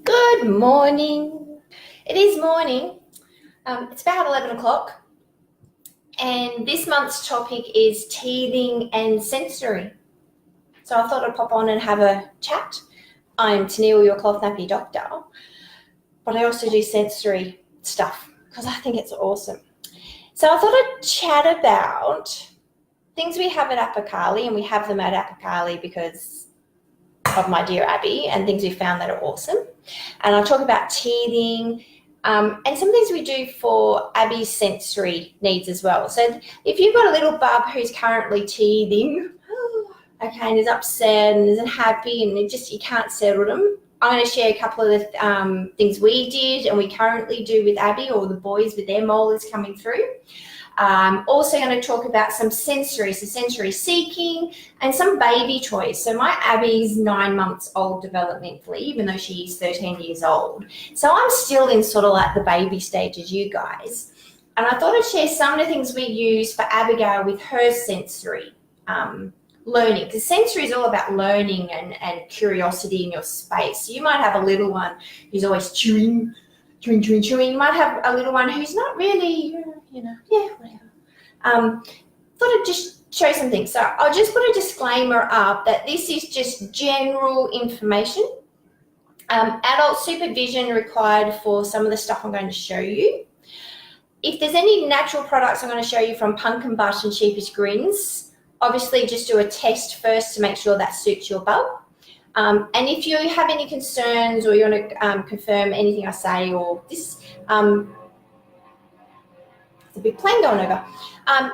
Good morning. It is morning. It's about 11 o'clock. And this month's topic is teething and sensory. So I thought I'd pop on and have a chat. I'm Tennille, your Cloth Nappy Doctor. But I also do sensory stuff because I think it's awesome. So I thought I'd chat about things we have at Apikali, and we have them at Apikali because of my dear Abbey, and things we found that are awesome. And I'll talk about teething and some things we do for Abbey's sensory needs as well. So if you've got a little bub who's currently teething, okay, and is upset and isn't happy and you can't settle them, I'm going to share a couple of the things we did and we currently do with Abbey, or the boys with their molars coming through. Also going to talk about some sensory seeking and some baby toys. So my Abbey's 9 months old developmentally, even though she's 13 years old. So I'm still in sort of like the baby stage as you guys. And I thought I'd share some of the things we use for Abigail with her sensory learning. Because sensory is all about learning and curiosity in your space. So you might have a little one who's always chewing. You might have a little one who's not really, whatever. Thought I'd just show some things. So I'll just put a disclaimer up that this is just general information. Adult supervision required for some of the stuff I'm going to show you. If there's any natural products I'm going to show you from Pumpkin Butt and Sheepish Grins, obviously just do a test first to make sure that suits your bub. And if you have any concerns or you want to confirm anything I say, or this, it's a big plane going over,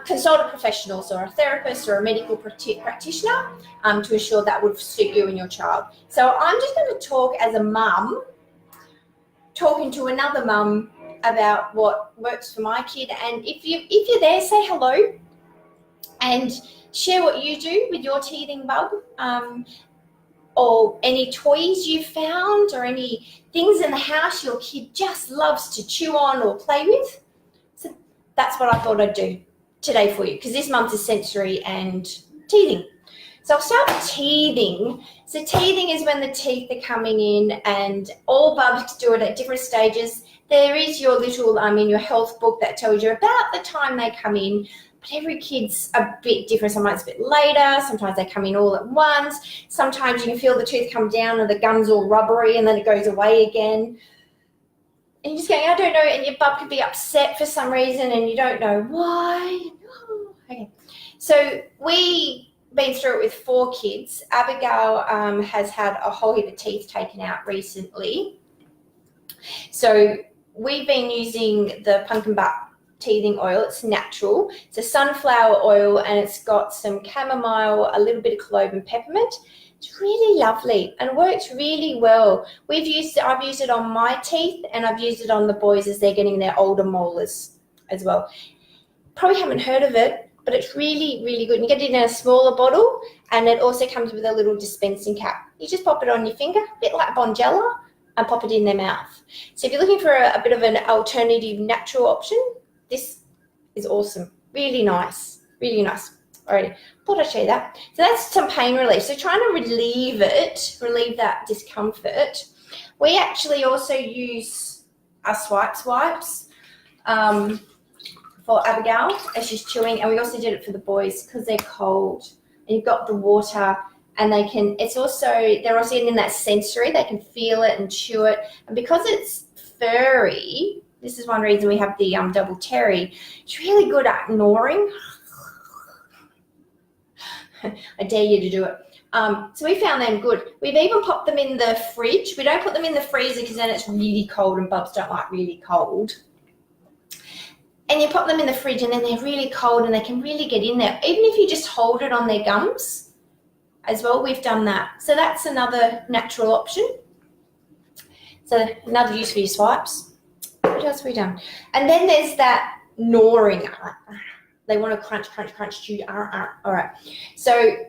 consult a professional, so a therapist or a medical practitioner to ensure that would suit you and your child. So I'm just going to talk as a mum, talking to another mum about what works for my kid. And if you're there, say hello and share what you do with your teething bub. Or any toys you found, or any things in the house your kid just loves to chew on or play with. So that's what I thought I'd do today for you, because this month is sensory and teething. So I'll start with teething. So teething is when the teeth are coming in, and all bubs do it at different stages. There is your little, in your health book that tells you about the time they come in. But every kid's a bit different. Sometimes a bit later, sometimes they come in all at once. Sometimes you can feel the tooth come down and the gum's all rubbery and then it goes away again. And you're just going, I don't know, and your bub could be upset for some reason and you don't know why. Okay. So we've been through it with 4 kids. Abigail has had a whole heap of teeth taken out recently. So we've been using the Pumpkin Butt teething oil. It's natural. It's a sunflower oil and it's got some chamomile, a little bit of clove and peppermint. It's really lovely and works really well. I've used it on my teeth, and I've used it on the boys as they're getting their older molars as well. Probably haven't heard of it, but it's really, really good. You get it in a smaller bottle, and it also comes with a little dispensing cap. You just pop it on your finger, a bit like Bonjela, and pop it in their mouth. So if you're looking for a bit of an alternative natural option, this is awesome. Really nice. Really nice. Alrighty. Thought I'd show you that. So that's some pain relief. So trying to relieve that discomfort. We actually also use our swipes for Abigail as she's chewing, and we also did it for the boys because they're cold. And you've got the water, and they're also in that sensory. They can feel it and chew it. And because it's furry, this is one reason we have the double terry. It's really good at gnawing. I dare you to do it. So we found them good. We've even popped them in the fridge. We don't put them in the freezer because then it's really cold, and bubs don't like really cold. And you pop them in the fridge and then they're really cold and they can really get in there. Even if you just hold it on their gums as well, we've done that. So that's another natural option. So another use for your swipes. What else have we done? And then there's that gnawing. They want to crunch, chew. All right. So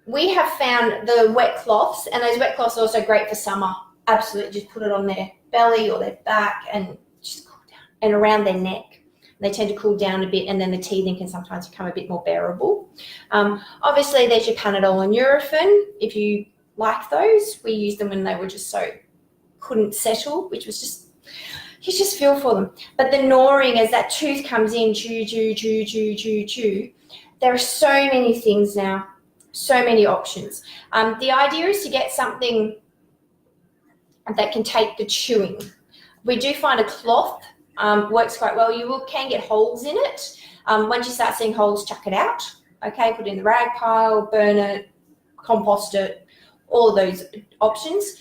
we have found the wet cloths, and those wet cloths are also great for summer. Absolutely. Just put it on their belly or their back and just cool down, and around their neck. They tend to cool down a bit, and then the teething can sometimes become a bit more bearable. Obviously, there's your Panadol and Nurofen. If you like those, we used them when they were just so couldn't settle, which was just, you just feel for them. But the gnawing as that tooth comes in, chew, chew, chew, chew, chew, chew. There are so many things now, so many options. The idea is to get something that can take the chewing. We do find a cloth works quite well. You can get holes in it. Once you start seeing holes, chuck it out. Okay, put it in the rag pile, burn it, compost it, all those options.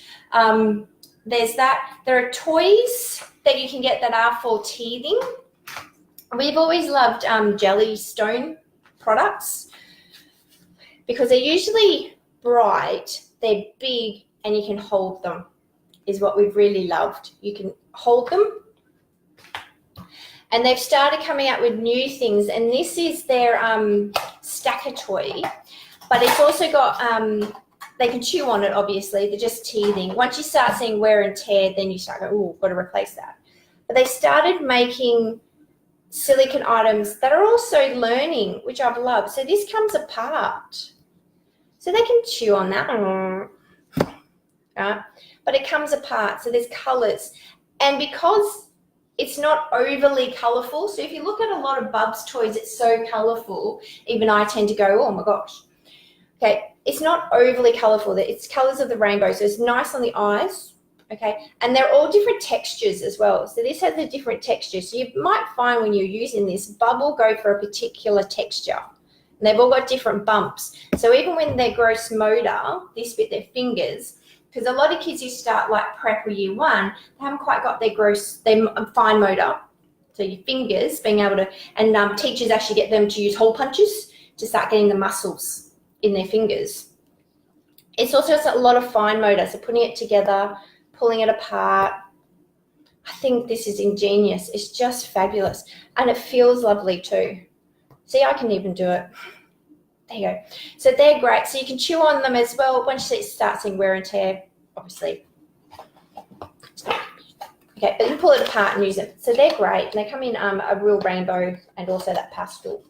There's that. There are toys that you can get that are for teething. We've always loved jelly stone products because they're usually bright, they're big, and you can hold them, is what we've really loved. You can hold them. And they've started coming out with new things, and this is their stacker toy, but it's also got, they can chew on it, obviously. They're just teething. Once you start seeing wear and tear, then you start going, oh, got to replace that. But they started making silicone items that are also learning, which I've loved. So this comes apart. So they can chew on that. Right? But it comes apart. So there's colours. And because it's not overly colourful, so if you look at a lot of Bubs toys, it's so colourful, even I tend to go, oh my gosh. Okay, it's not overly colourful. It's colours of the rainbow, so it's nice on the eyes, okay? And they're all different textures as well. So this has a different texture. So you might find when you're using this, Bub will go for a particular texture. And they've all got different bumps. So even when they're gross motor, this bit, their fingers, because a lot of kids who start like prep or year one, they haven't quite got their fine motor. So your fingers being able to, and teachers actually get them to use hole punches to start getting the muscles in their fingers. It's also a lot of fine motor, so putting it together, pulling it apart. I think this is ingenious. It's just fabulous. And it feels lovely too. See, I can even do it. There you go. So they're great. So you can chew on them as well. Once you start seeing wear and tear, obviously. Okay, but you can pull it apart and use them. So they're great. And they come in a real rainbow and also that pastel.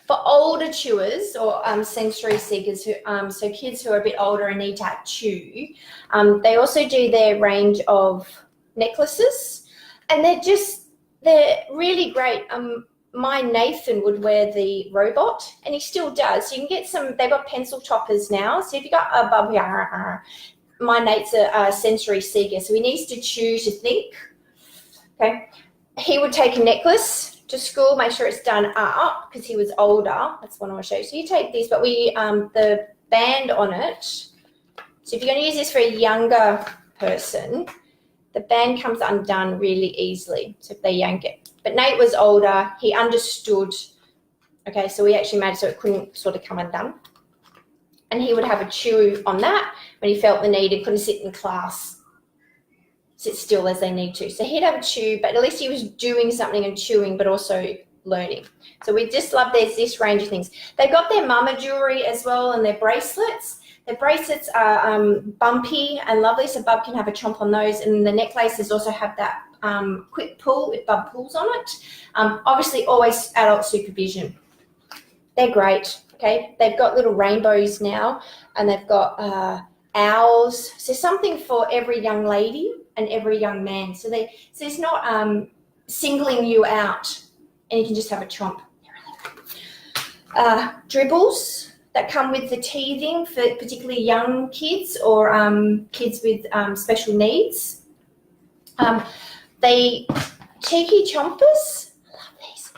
For older chewers or sensory seekers, so kids who are a bit older and need to chew, they also do their range of necklaces. And they're really great. My Nathan would wear the robot, and he still does. You can get some, they've got pencil toppers now. So if you've got a bub, my Nate's a sensory seeker, so he needs to chew to think. Okay. He would take a necklace to school, make sure it's done up because he was older. That's what I want to show you. So you take this, but the band on it. So if you're going to use this for a younger person, the band comes undone really easily. So if they yank it. But Nate was older, he understood, okay, so we actually made it so it couldn't sort of come undone. And he would have a chew on that when he felt the need. He couldn't sit in class, sit still as they need to. So he'd have a chew, but at least he was doing something and chewing, but also learning. So we just love there's this range of things. They've got their mama jewelry as well and their bracelets. Their bracelets are bumpy and lovely, so Bub can have a chomp on those. And the necklaces also have that quick pull if Bub pulls on it. Obviously always adult supervision. They're great, okay? They've got little rainbows now and they've got owls. So something for every young lady and every young man. So it's not singling you out and you can just have a chomp. Dribbles that come with the teething for particularly young kids or kids with special needs. They cheeky chompers, I love these.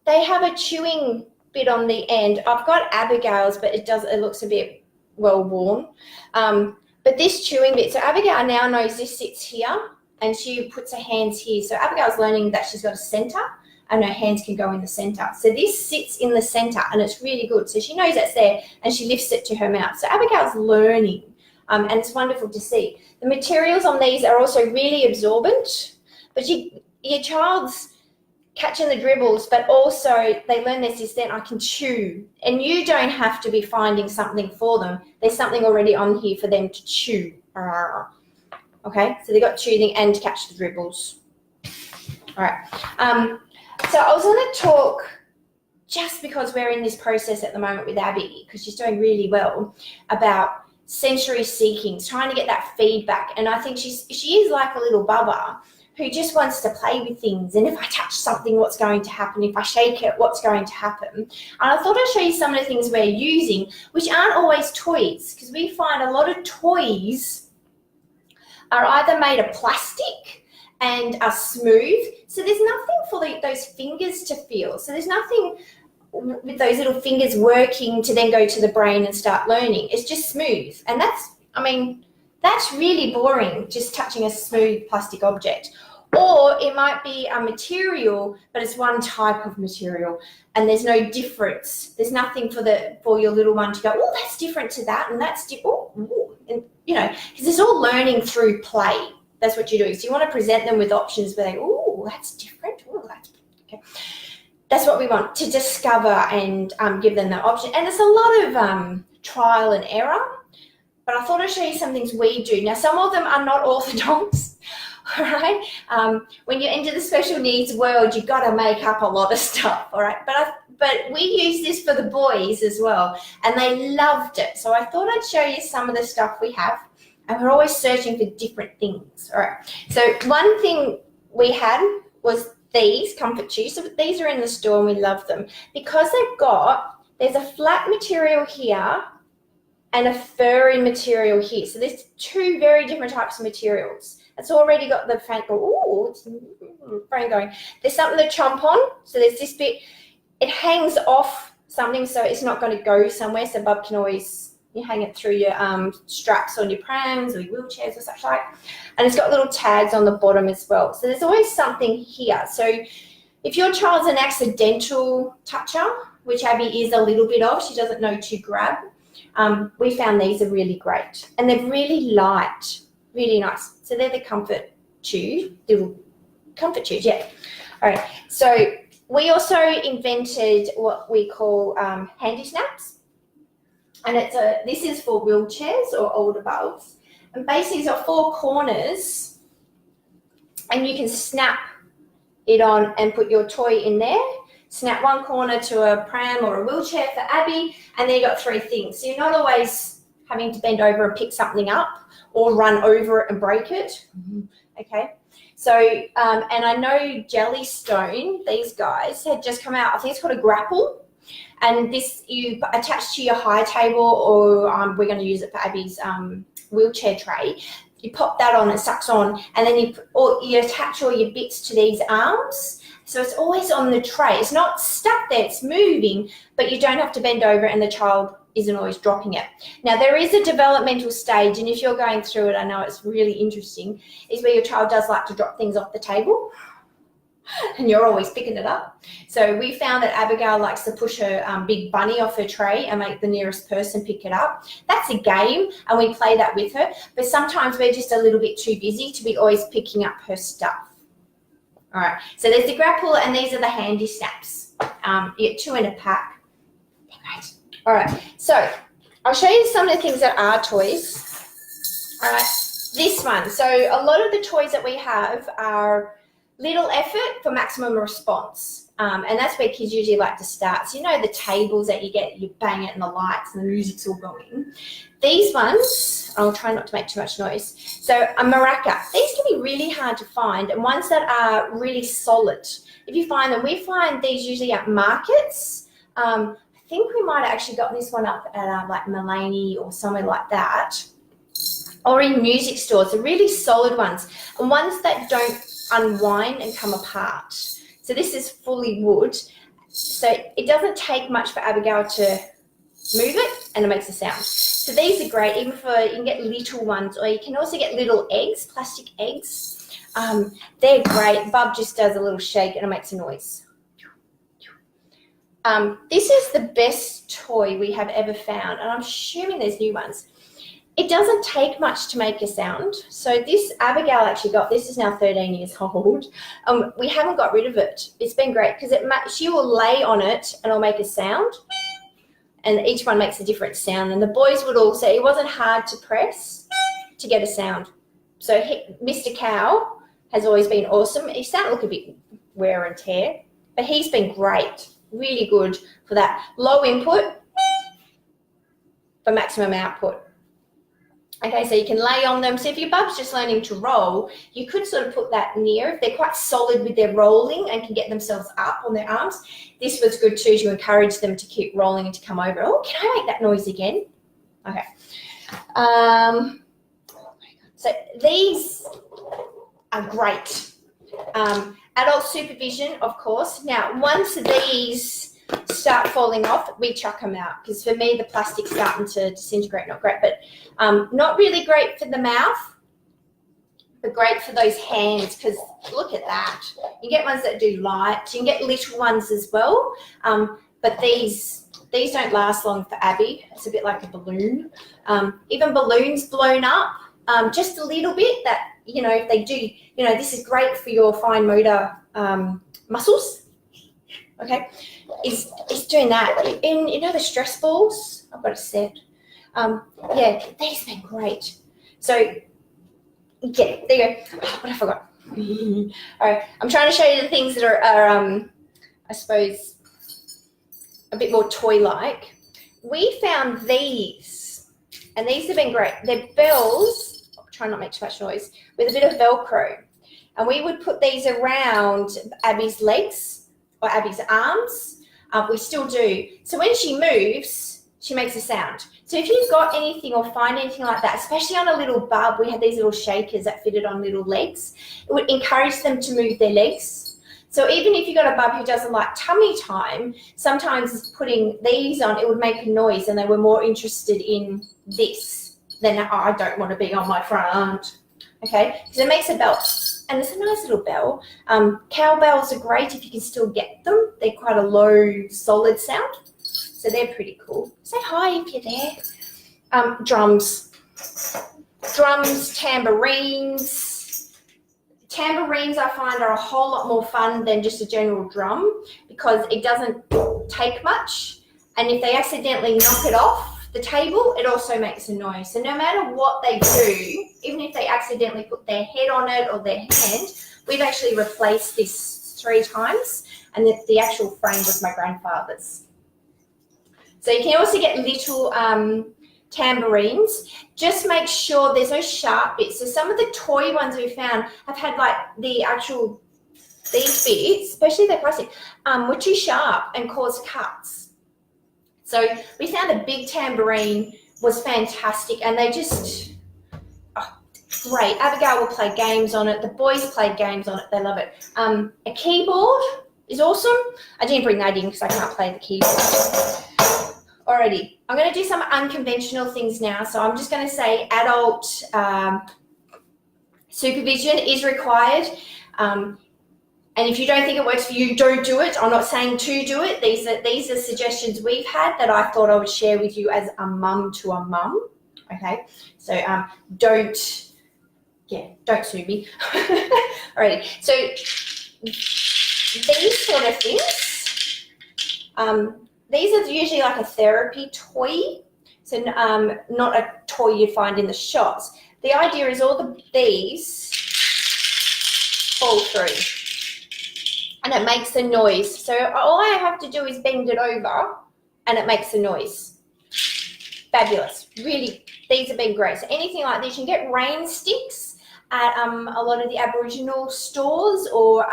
They have a chewing bit on the end. I've got Abigail's, but it looks a bit well worn. But this chewing bit, so Abigail now knows this sits here and she puts her hands here. So Abigail's learning that she's got a center and her hands can go in the center. So this sits in the center and it's really good. So she knows that's there and she lifts it to her mouth. So Abigail's learning and it's wonderful to see. The materials on these are also really absorbent, but your child's catching the dribbles, but also they learn this is then I can chew. And you don't have to be finding something for them. There's something already on here for them to chew. Okay, so they got chewing and to catch the dribbles. All right. So I was going to talk, just because we're in this process at the moment with Abbey, because she's doing really well, about sensory seeking, trying to get that feedback. And I think she is like a little bubba who just wants to play with things. And if I touch something, what's going to happen? If I shake it, what's going to happen? And I thought I'd show you some of the things we're using, which aren't always toys, because we find a lot of toys are either made of plastic and are smooth. So there's nothing for those fingers to feel. So there's nothing with those little fingers working to then go to the brain and start learning. It's just smooth. And that's really boring, just touching a smooth plastic object. Or it might be a material, but it's one type of material and there's no difference. There's nothing for your little one to go, oh, that's different to that, and that's different. And you know, because it's all learning through play. That's what you're doing. So you want to present them with options where they, oh, that's different. Oh, that's okay. That's what we want, to discover and give them that option. And it's a lot of trial and error, but I thought I'd show you some things we do. Now, some of them are not orthodox, all right? When you enter the special needs world, you've got to make up a lot of stuff, all right? But we use this for the boys as well, and they loved it. So I thought I'd show you some of the stuff we have, and we're always searching for different things, all right? So one thing we had was these comfort chews. So these are in the store and we love them because there's a flat material here and a furry material here. So there's two very different types of materials. It's already got the fan brain going. There's something to chomp on. So there's this bit, it hangs off something so it's not going to go somewhere. So Bub can always, you hang it through your straps on your prams or your wheelchairs or such like. And it's got little tags on the bottom as well. So there's always something here. So if your child's an accidental toucher, which Abbey is a little bit of, she doesn't know to grab, we found these are really great. And they're really light, really nice. So they're the comfort chew, little comfort chews, yeah. All right, so we also invented what we call handy snaps. And this is for wheelchairs or older bulbs. And basically it's got four corners and you can snap it on and put your toy in there. Snap one corner to a pram or a wheelchair for Abbey, and then you've got three things. So you're not always having to bend over and pick something up or run over it and break it. Okay. So, and I know Jellystone, these guys, had just come out. I think it's called a grapple. And this you attach to your high table, or we're going to use it for Abbey's wheelchair tray. You pop that on, it sucks on, and then you attach all your bits to these arms. So it's always on the tray. It's not stuck there, it's moving, but you don't have to bend over and the child isn't always dropping it. Now, there is a developmental stage, and if you're going through it, I know it's really interesting, is where your child does like to drop things off the table. And you're always picking it up. So we found that Abigail likes to push her big bunny off her tray and make the nearest person pick it up. That's a game, and we play that with her. But sometimes we're just a little bit too busy to be always picking up her stuff. All right, so there's the grapple, and these are the handy snaps. You get two in a pack. Great. All right, so I'll show you some of the things that are toys. All right, this one. So a lot of the toys that we have are little effort for maximum response. And that's where kids usually like to start. So you know the tables that you get, you bang it and the lights and the music's all going. These ones, I'll try not to make too much noise. So a maraca. These can be really hard to find, and ones that are really solid. If you find them, we find these usually at markets. I think we might have actually got this one up at like Mulaney or somewhere like that. Or in music stores. They're really solid ones. And ones that don't unwind and come apart. So this is fully wood. So it doesn't take much for Abigail to move it, and it makes a sound. So these are great, even for, you can get little ones, or you can also get little eggs, plastic eggs. They're great. Bub just does a little shake and it makes a noise. This is the best toy we have ever found, and I'm assuming there's new ones. It doesn't take much to make a sound. So this, Abigail actually got, this is now 13 years old. We haven't got rid of it. It's been great because she will lay on it and it'll make a sound, and each one makes a different sound. And the boys would all say it wasn't hard to press to get a sound. So Mr. Cow has always been awesome. He started to look a bit wear and tear, but he's been great, really good for that. Low input for maximum output. Okay, so you can lay on them. So if your bub's just learning to roll, you could sort of put that near. If they're quite solid with their rolling and can get themselves up on their arms, this was good too to encourage them to keep rolling and to come over. Oh, can I make that noise again? Okay. So these are great. Adult supervision, of course. Now, once these start falling off, we chuck them out, because for me the plastic's starting to disintegrate. Not great, but not really great for the mouth, but great for those hands, because look at that. You get ones that do light, you can get little ones as well, but these don't last long for Abbey. It's a bit like a balloon. Even balloons blown up just a little bit, that, you know, if they do, you know, this is great for your fine motor muscles. Okay, is doing that. And you know the stress balls? I've got a set. Yeah, these have been great. So, yeah, there you go. Oh, what I forgot. All right, I'm trying to show you the things that are I suppose, a bit more toy-like. We found these, and these have been great. They're bells. I'll try not to make too much noise, with a bit of Velcro. And we would put these around Abby's legs, or Abby's arms. We still do. So when she moves, she makes a sound. So if you've got anything or find anything like that, especially on a little bub, we had these little shakers that fitted on little legs. It would encourage them to move their legs. So even if you've got a bub who doesn't like tummy time, sometimes putting these on, it would make a noise, and they were more interested in this than, oh, I don't want to be on my front. Okay, because it makes a bell. And it's a nice little bell. Cowbells are great if you can still get them. They're quite a low, solid sound. So they're pretty cool. Say hi if you're there. Drums. Drums, tambourines. Tambourines, I find, are a whole lot more fun than just a general drum, because it doesn't take much. And if they accidentally knock it off the table, it also makes a noise. So no matter what they do, even if they accidentally put their head on it or their hand, we've actually replaced this 3 times, and the actual frame was my grandfather's. So you can also get little tambourines. Just make sure there's no sharp bits. So some of the toy ones we found have had like the actual, these bits, especially the plastic, were too sharp and caused cuts. So we found a big tambourine was fantastic, and they just, oh, great. Abigail will play games on it. The boys play games on it. They love it. A keyboard is awesome. I didn't bring that in because I can't play the keyboard. Alrighty, I'm going to do some unconventional things now. So I'm just going to say adult supervision is required. And if you don't think it works for you, don't do it. I'm not saying to do it. These are suggestions we've had that I thought I would share with you as a mum to a mum. Okay, so don't sue me. Alrighty, so these sort of things, these are usually like a therapy toy, so not a toy you'd find in the shops. The idea is all these fall through, and it makes a noise. So all I have to do is bend it over and it makes a noise. Fabulous. Really, these have been great. So anything like this, you can get rain sticks at a lot of the Aboriginal stores, or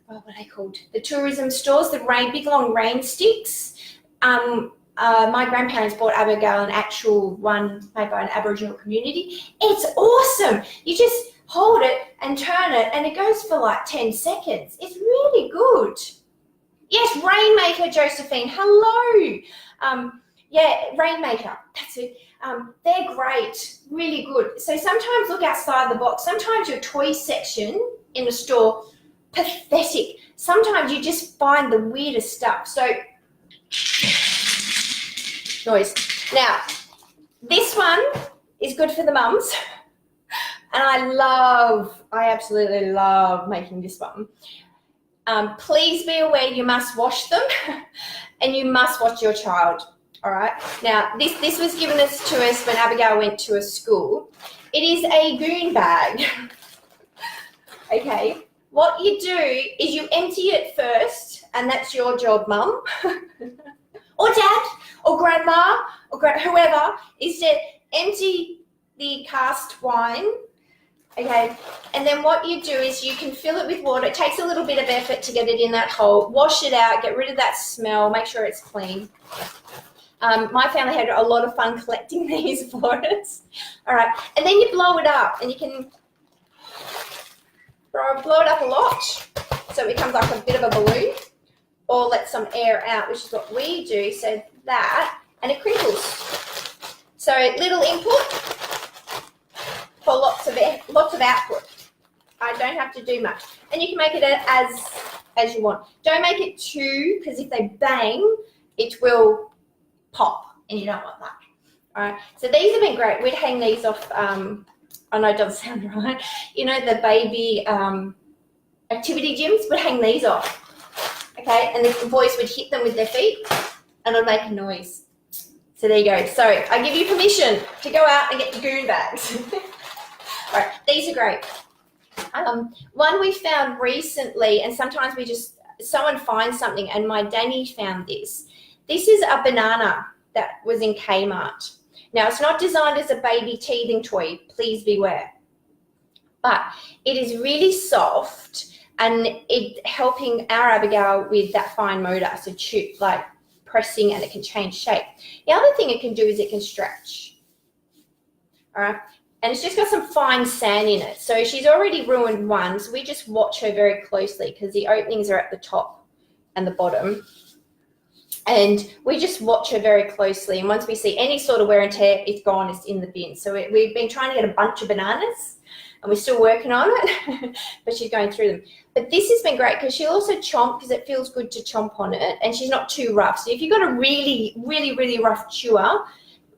what are they called? The tourism stores, the big long rain sticks. My grandparents bought Abigail an actual one made by an Aboriginal community. It's awesome. You just hold it and turn it, and it goes for like 10 seconds. It's really good. Yes, Rainmaker, Josephine. Hello. Yeah, Rainmaker. That's it. They're great. Really good. So sometimes look outside the box. Sometimes your toy section in the store, pathetic. Sometimes you just find the weirdest stuff. So, noise. Now, this one is good for the mums. And I absolutely love making this one. Please be aware you must wash them and you must watch your child. All right. Now, this was given to us when Abigail went to a school. It is a goon bag. Okay. What you do is you empty it first, and that's your job, mum, or dad, or grandma, or whoever, is to empty the cast wine, okay, and then what you do is you can fill it with water. It takes a little bit of effort to get it in that hole. Wash it out, get rid of that smell, make sure it's clean. My family had a lot of fun collecting these for us. All right, and then you blow it up, and you can blow it up a lot so it becomes like a bit of a balloon, or let some air out, which is what we do, so that, and it crinkles. So little input for lots of output. I don't have to do much. And you can make it as you want. Don't make it too, because if they bang, it will pop, and you don't want that. All right, so these have been great. We'd hang these off, I know it doesn't sound right, you know, the baby activity gyms would hang these off. Okay, and the boys would hit them with their feet and it would make a noise. So there you go. So I give you permission to go out and get the goon bags. All right, these are great. One we found recently, and sometimes someone finds something, and my Danny found this. This is a banana that was in Kmart. Now, it's not designed as a baby teething toy, please beware. But it is really soft, and it helping our Abigail with that fine motor, so like pressing, and it can change shape. The other thing it can do is it can stretch. All right, and it's just got some fine sand in it. So she's already ruined one, so we just watch her very closely because the openings are at the top and the bottom. And we just watch her very closely. And once we see any sort of wear and tear, it's gone, it's in the bin. So we've been trying to get a bunch of bananas, and we're still working on it, but she's going through them. But this has been great because she'll also chomp, because it feels good to chomp on it, and she's not too rough. So if you've got a really, really, really rough chewer,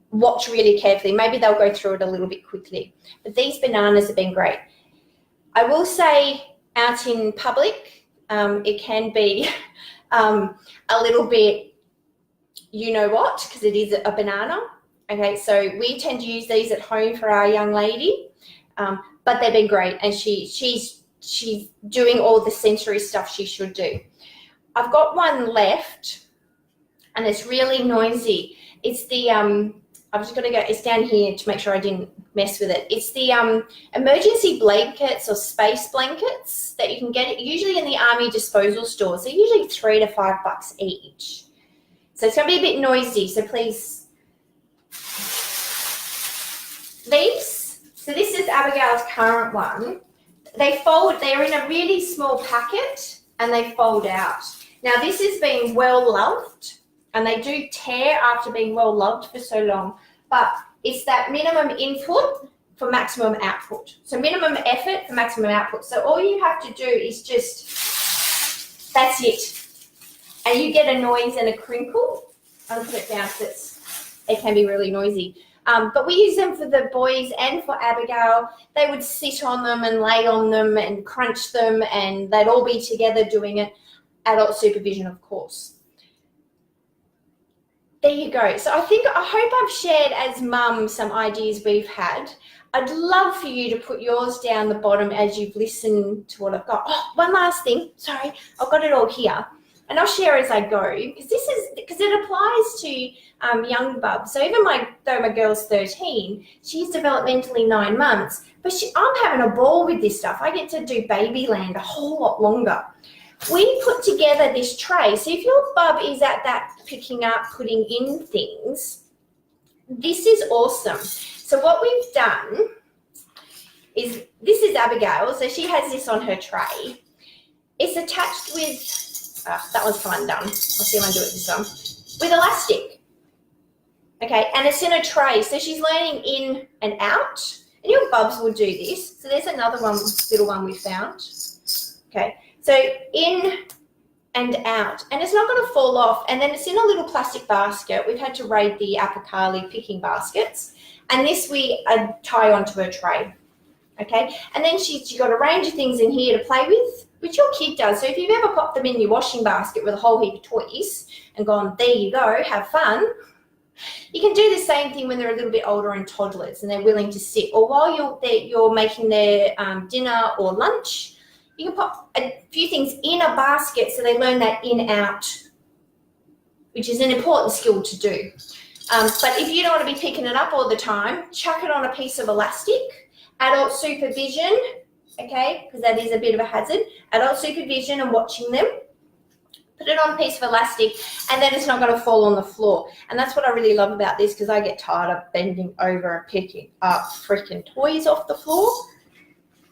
watch really carefully. Maybe they'll go through it a little bit quickly. But these bananas have been great. I will say out in public, it can be a little bit, you know what, because it is a banana. Okay, so we tend to use these at home for our young lady, but they've been great, and she's doing all the sensory stuff she should do. I've got one left, and it's really noisy. It's the I'm just going to go, it's down here to make sure I didn't mess with it. It's the emergency blankets or space blankets that you can get usually in the army disposal stores. They're usually $3 to $5 each. So it's going to be a bit noisy, so please. So this is Abigail's current one. They're in a really small packet, and they fold out. Now this has been well loved, and they do tear after being well loved for so long, but it's that minimum input for maximum output. So minimum effort for maximum output. So all you have to do is just, that's it. And you get a noise and a crinkle. I'll put it down because it can be really noisy. But we use them for the boys and for Abigail. They would sit on them and lay on them and crunch them, and they'd all be together doing it. Adult supervision, of course. There you go. So I hope I've shared as mum some ideas we've had. I'd love for you to put yours down the bottom as you've listened to what I've got. Oh, one last thing. Sorry, I've got it all here. And I'll share as I go, because it applies to young bubs. So even though my girl's 13, she's developmentally 9 months, but I'm having a ball with this stuff. I get to do Babyland a whole lot longer. We put together this tray. So if your bub is at that picking up, putting in things, this is awesome. So what we've done is, this is Abigail. So she has this on her tray. It's attached with, that was fun done. I'll see if I can do it this time. With elastic. Okay, and it's in a tray. So she's learning in and out. And your bubs will do this. So there's another one, little one we found. Okay, so in and out. And it's not going to fall off. And then it's in a little plastic basket. We've had to raid the Apikali picking baskets. And this we tie onto her tray. Okay, and then she's got a range of things in here to play with, which your kid does. So if you've ever popped them in your washing basket with a whole heap of toys and gone, there you go, have fun, you can do the same thing when they're a little bit older and toddlers and they're willing to sit. Or while you're making their dinner or lunch, you can pop a few things in a basket so they learn that in-out, which is an important skill to do. But if you don't want to be picking it up all the time, chuck it on a piece of elastic. Adult supervision, okay, because that is a bit of a hazard. Adult supervision and watching them. Put it on a piece of elastic, and then it's not going to fall on the floor. And that's what I really love about this, because I get tired of bending over and picking up freaking toys off the floor.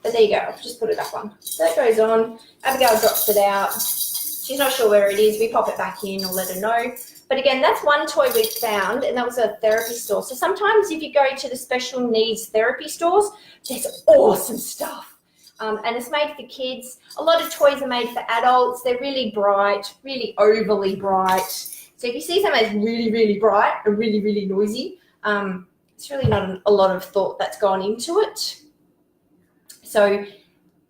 But there you go. I've just put it up on. So that goes on. Abigail drops it out. She's not sure where it is. We pop it back in or let her know. But again, that's one toy we found, and that was a therapy store. So sometimes if you go to the special needs therapy stores, there's awesome stuff. And it's made for kids. A lot of toys are made for adults. They're really bright, really overly bright. So if you see something that's really, really bright and really, really noisy, it's really not a lot of thought that's gone into it. So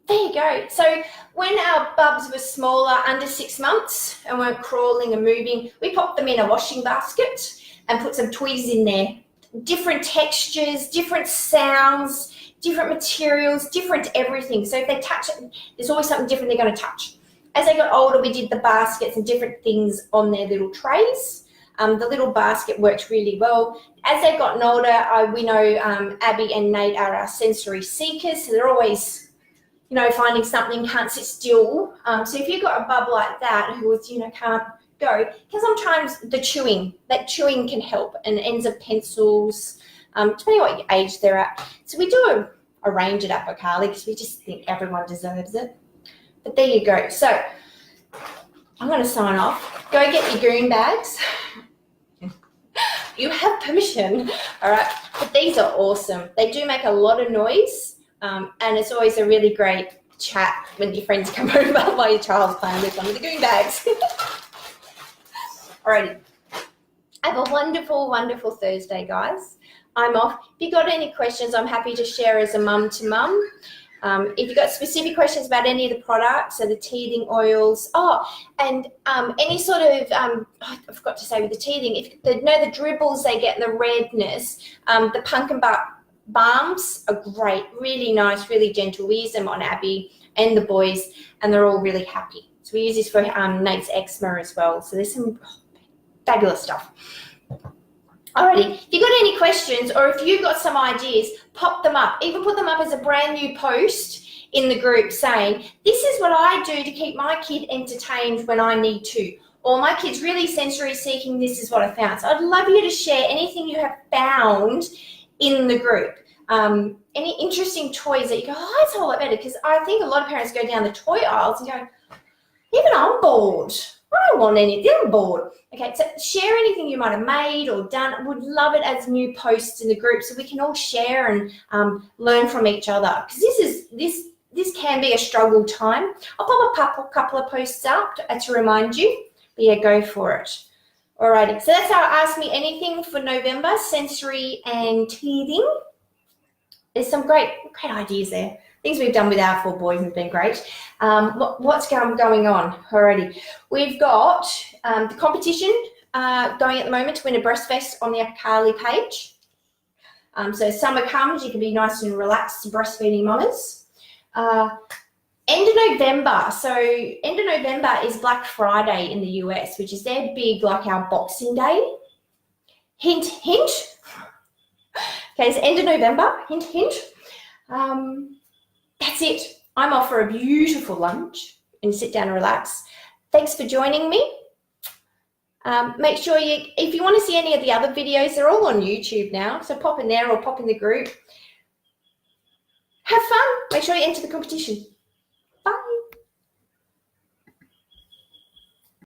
there you go. So when our bubs were smaller, under 6 months, and weren't crawling and moving, we popped them in a washing basket and put some toys in there. Different textures, different sounds, different materials, different everything. So if they touch it, there's always something different they're going to touch. As they got older, we did the baskets and different things on their little trays. The little basket worked really well. As they've gotten older, we know Abbey and Nate are our sensory seekers, so they're always, you know, finding something, can't sit still. So if you've got a bub like that who is, you know, can't go, because sometimes that chewing can help, and ends of pencils, depending on what age they're at. So we do arrange it at Apikali because we just think everyone deserves it. But there you go. So I'm going to sign off. Go get your goon bags. You have permission. All right. But these are awesome. They do make a lot of noise, and it's always a really great chat when your friends come over while your child's playing with one of the goon bags. Alrighty. Have a wonderful, wonderful Thursday, guys. I'm off. If you've got any questions, I'm happy to share as a mum to mum. If you've got specific questions about any of the products, so the teething oils, and any sort of, I forgot to say with the teething, if the dribbles they get and the redness, the pumpkin balms are great, really nice, really gentle. We use them on Abbey and the boys, and they're all really happy. So we use this for Nate's eczema as well. So there's some fabulous stuff. Alrighty, if you've got any questions or if you've got some ideas, pop them up. Even put them up as a brand new post in the group saying, this is what I do to keep my kid entertained when I need to. Or my kid's really sensory seeking, this is what I found. So I'd love you to share anything you have found in the group. Any interesting toys that you go, that's a whole lot better, because I think a lot of parents go down the toy aisles and go, even I'm bored. I don't want anything, I'm bored. Okay, so share anything you might have made or done. Would love it as new posts in the group so we can all share and learn from each other. Because this can be a struggle time. I'll pop a couple of posts up to remind you. But yeah, go for it. Alrighty, so that's how Ask Me Anything for November, sensory and teething. There's some great ideas there. Things we've done with our 4 boys have been great. What's going on already? We've got the competition going at the moment to win a breast vest on the Apikali page. So summer comes, you can be nice and relaxed breastfeeding mamas. End of November. So end of November is Black Friday in the US, which is their big, like our Boxing Day. Hint, hint. Okay, it's end of November. Hint, hint. That's it. I'm off for a beautiful lunch and sit down and relax. Thanks for joining me. Make sure if you want to see any of the other videos, they're all on YouTube now. So pop in there or pop in the group. Have fun. Make sure you enter the competition.